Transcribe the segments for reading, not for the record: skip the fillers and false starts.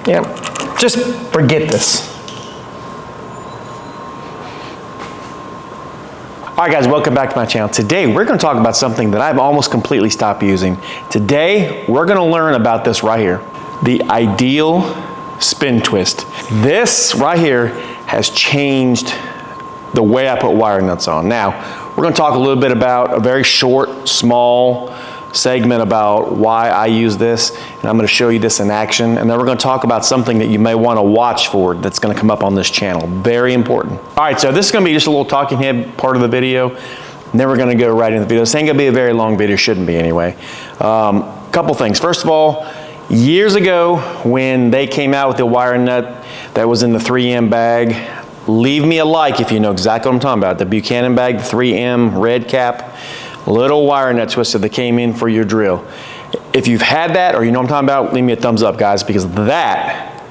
Yeah, just forget this. All right guys, welcome back to my channel. Today we're going to talk about something that I've almost completely stopped using. Today we're going to learn about this right here, the ideal spin twist. This right here has changed the way I put wire nuts on. Now we're going to talk a little bit about a very short, small segment about why I use this, and I'm going to show you this in action, and then we're going to talk about something that you may want to watch for that's going to come up on this channel. Very important. All right, so this is going to be just a little talking head part of the video, and then we're going to go right into the video. This ain't going to be a very long video, shouldn't be anyway. Couple things. First of all, years ago when they came out with the wire nut that was in the 3M bag, leave me a like if you know exactly what I'm talking about. The Buchanan bag, the 3M red cap, little wire nut twister that came in for your drill. If you've had that or you know what I'm talking about, leave me a thumbs up, guys, because that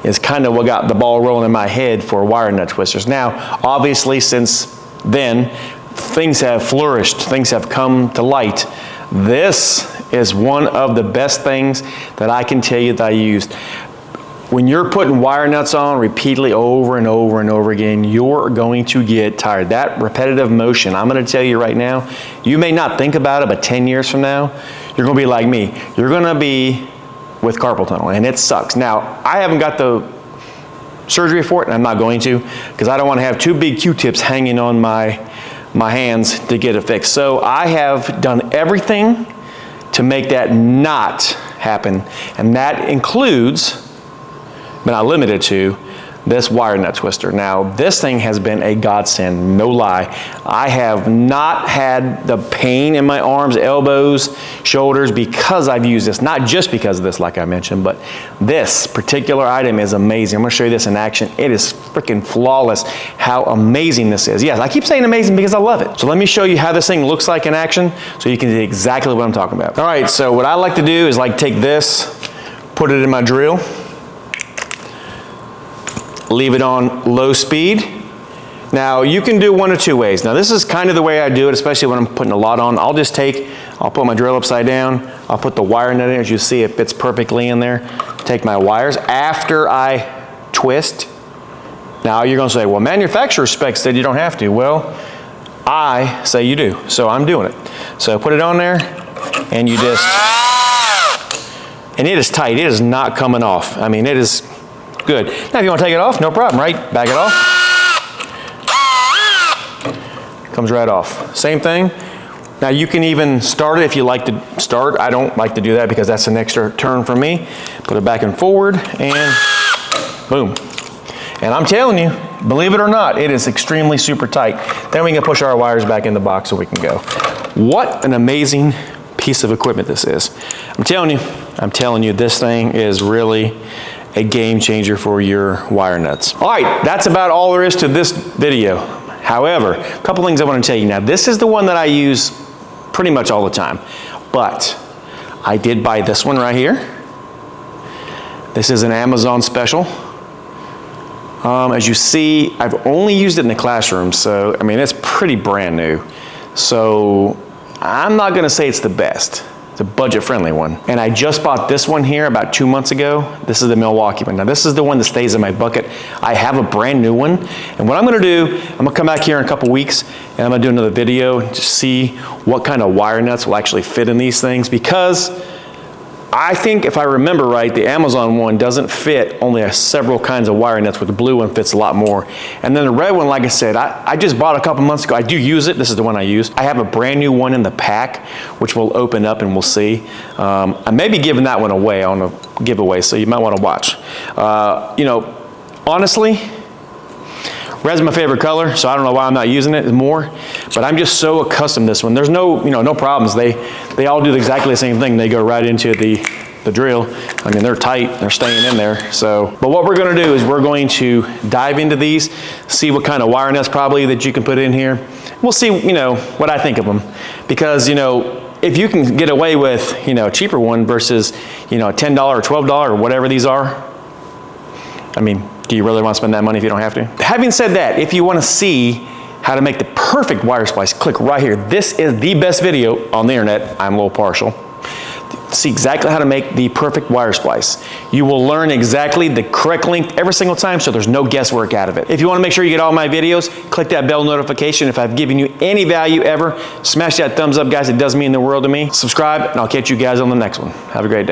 is kind of what got the ball rolling in my head for wire nut twisters. Now, obviously, since then, things have flourished, things have come to light. This is one of the best things that I can tell you that I used. When you're putting wire nuts on repeatedly over and over and over again, you're going to get tired. That repetitive motion, I'm going to tell you right now, you may not think about it, but 10 years from now, you're going to be like me. You're going to be with carpal tunnel, and it sucks. Now, I haven't got the surgery for it, and I'm not going to, because I don't want to have two big Q-tips hanging on my hands to get it fixed. So I have done everything to make that not happen, and that includes, but not limited to, this wire nut twister. Now, this thing has been a godsend, no lie. I have not had the pain in my arms, elbows, shoulders because I've used this. Not just because of this, like I mentioned, but this particular item is amazing. I'm gonna show you this in action. It is freaking flawless how amazing this is. Yes, I keep saying amazing because I love it. So let me show you how this thing looks like in action so you can see exactly what I'm talking about. All right, so what I like to do is like take this, put it in my drill, leave it on low speed. Now you can do one of two ways. Now this is kind of the way I do it, especially when I'm putting a lot on. I'll put my drill upside down, I'll put the wire nut in. As you see, it fits perfectly in there. Take my wires after I twist. Now you're gonna say, well, manufacturer specs said you don't have to. Well, I say you do, so I'm doing it. So put it on there, and you just, and it is tight, it is not coming off. I mean, it is good. Now if you want to take it off, no problem, right? Back it off. Comes right off. Same thing. Now you can even start it if you like to start. I don't like to do that because that's an extra turn for me. Put it back and forward and boom. And I'm telling you, believe it or not, it is extremely super tight. Then we can push our wires back in the box so we can go. What an amazing piece of equipment this is. I'm telling you, this thing is really a game changer for your wire nuts. All right, that's about all there is to this video. However, a couple things I want to tell you. Now, this is the one that I use pretty much all the time, but I did buy this one right here. This is an Amazon special. As you see, I've only used it in the classroom, so I mean, it's pretty brand new. So I'm not gonna say it's the best. It's a budget-friendly one. And I just bought this one here about 2 months ago. This is the Milwaukee one. Now this is the one that stays in my bucket. I have a brand new one. And what I'm gonna do, I'm gonna come back here in a couple weeks and I'm gonna do another video to see what kind of wire nuts will actually fit in these things, because I think if I remember right, the Amazon one doesn't fit only several kinds of wire nuts, where the blue one fits a lot more. And then the red one, like I said, I just bought a couple months ago. I do use it. This is the one I use. I have a brand new one in the pack, which we'll open up and we'll see. I may be giving that one away on a giveaway, so you might want to watch. You know, honestly, red's my favorite color, so I don't know why I'm not using it more, but I'm just so accustomed to this one. There's no, no problems. They all do exactly the same thing. They go right into the drill. I mean, they're tight, they're staying in there. So, but what we're gonna do is we're going to dive into these, see what kind of wire nuts probably that you can put in here. We'll see, what I think of them. Because, if you can get away with, a cheaper one versus, $10 or $12 or whatever these are, I mean, do you really want to spend that money if you don't have to? Having said that, if you want to see how to make the perfect wire splice, click right here. This is the best video on the internet. I'm a little partial. see exactly how to make the perfect wire splice. You will learn exactly the correct length every single time, so there's no guesswork out of it. If you want to make sure you get all my videos, click that bell notification. If I've given you any value ever, smash that thumbs up, guys. It does mean the world to me. Subscribe, and I'll catch you guys on the next one. Have a great day.